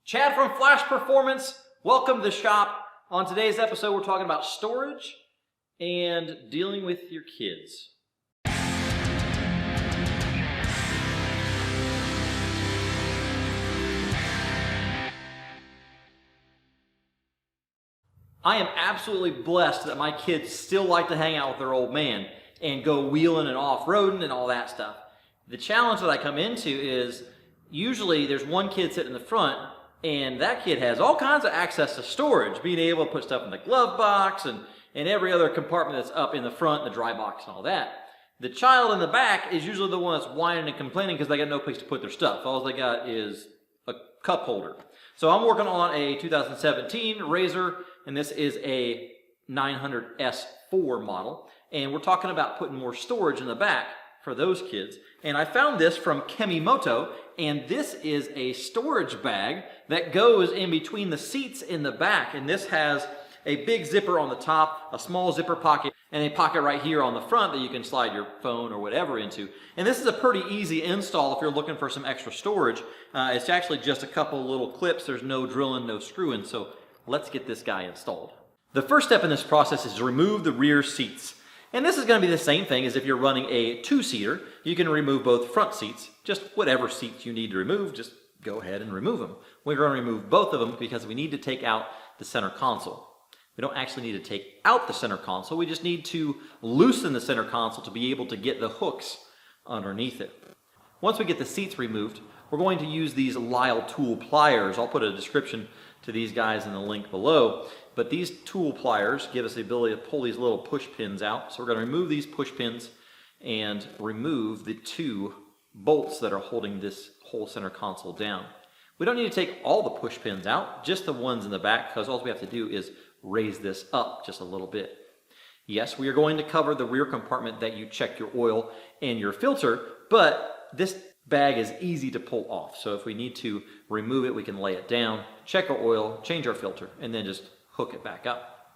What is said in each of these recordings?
Chad from Flash Performance, welcome to the shop. On today's episode, we're talking about storage and dealing with your kids. I am absolutely blessed that my kids still like to hang out with their old man and go wheeling and off-roading and all that stuff. The challenge that I come into is usually there's one kid sitting in the front and that kid has all kinds of access to storage, being able to put stuff in the glove box and every other compartment that's up in the front, the dry box and all that. The child in the back is usually the one that's whining and complaining because they got no place to put their stuff. All they got is a cup holder. So I'm working on a 2017 RZR, and this is a 900S4 model. And we're talking about putting more storage in the back for those kids. And I found this from Kemimoto, and this is a storage bag that goes in between the seats in the back. And this has a big zipper on the top, a small zipper pocket, and a pocket right here on the front that you can slide your phone or whatever into. And this is a pretty easy install if you're looking for some extra storage. It's actually just a couple little clips. There's no drilling, no screwing. So let's get this guy installed. The first step in this process is to remove the rear seats. And this is going to be the same thing as if you're running a two-seater. You can remove both front seats. Just whatever seats you need to remove, just go ahead and remove them. We're going to remove both of them because we need to take out the center console. We don't actually need to take out the center console. We just need to loosen the center console to be able to get the hooks underneath it. Once we get the seats removed, we're going to use these Lyle tool pliers. I'll put a description to these guys in the link below. But these tool pliers give us the ability to pull these little push pins out. So we're going to remove these push pins and remove the two bolts that are holding this whole center console down. We don't need to take all the push pins out, just the ones in the back, because all we have to do is raise this up just a little bit. Yes, we are going to cover the rear compartment that you check your oil and your filter, but this bag is easy to pull off. So if we need to remove it, we can lay it down, check our oil, change our filter, and then just hook it back up.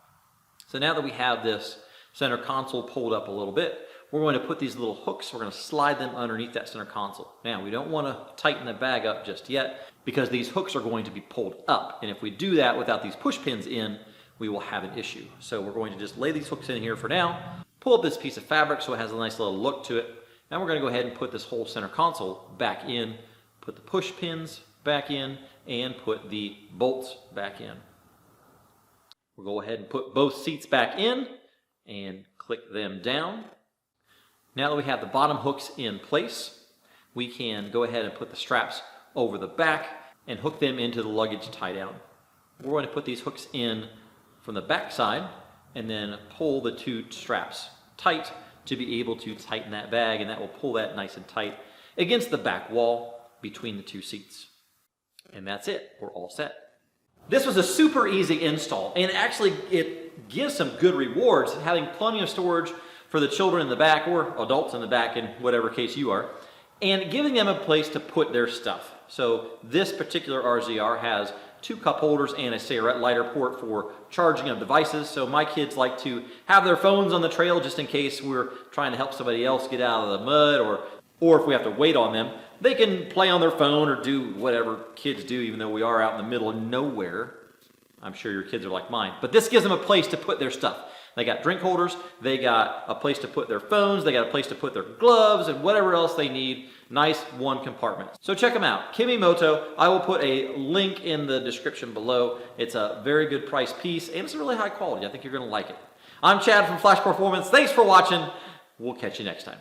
So now that we have this center console pulled up a little bit, we're going to put these little hooks, we're going to slide them underneath that center console. Now, we don't want to tighten the bag up just yet because these hooks are going to be pulled up. And if we do that without these push pins in, we will have an issue. So we're going to just lay these hooks in here for now, pull up this piece of fabric so it has a nice little look to it. Now we're going to go ahead and put this whole center console back in, put the push pins back in, and put the bolts back in. We'll go ahead and put both seats back in and click them down. Now that we have the bottom hooks in place, we can go ahead and put the straps over the back and hook them into the luggage tie down. We're going to put these hooks in from the back side and then pull the two straps tight to be able to tighten that bag, and that will pull that nice and tight against the back wall between the two seats. And that's it. We're all set. This was a super easy install, and actually it gives some good rewards, having plenty of storage for the children in the back or adults in the back in whatever case you are, and giving them a place to put their stuff. So this particular RZR has two cup holders and a cigarette lighter port for charging of devices. So my kids like to have their phones on the trail just in case we're trying to help somebody else get out of the mud, or if we have to wait on them, they can play on their phone or do whatever kids do, even though we are out in the middle of nowhere. I'm sure your kids are like mine. But this gives them a place to put their stuff. They got drink holders, they got a place to put their phones, they got a place to put their gloves and whatever else they need. Nice one compartment. So check them out, Kemimoto. I will put a link in the description below. It's a very good price piece and it's really high quality. I think you're gonna like it. I'm Chad from Flash Performance. Thanks for watching. We'll catch you next time.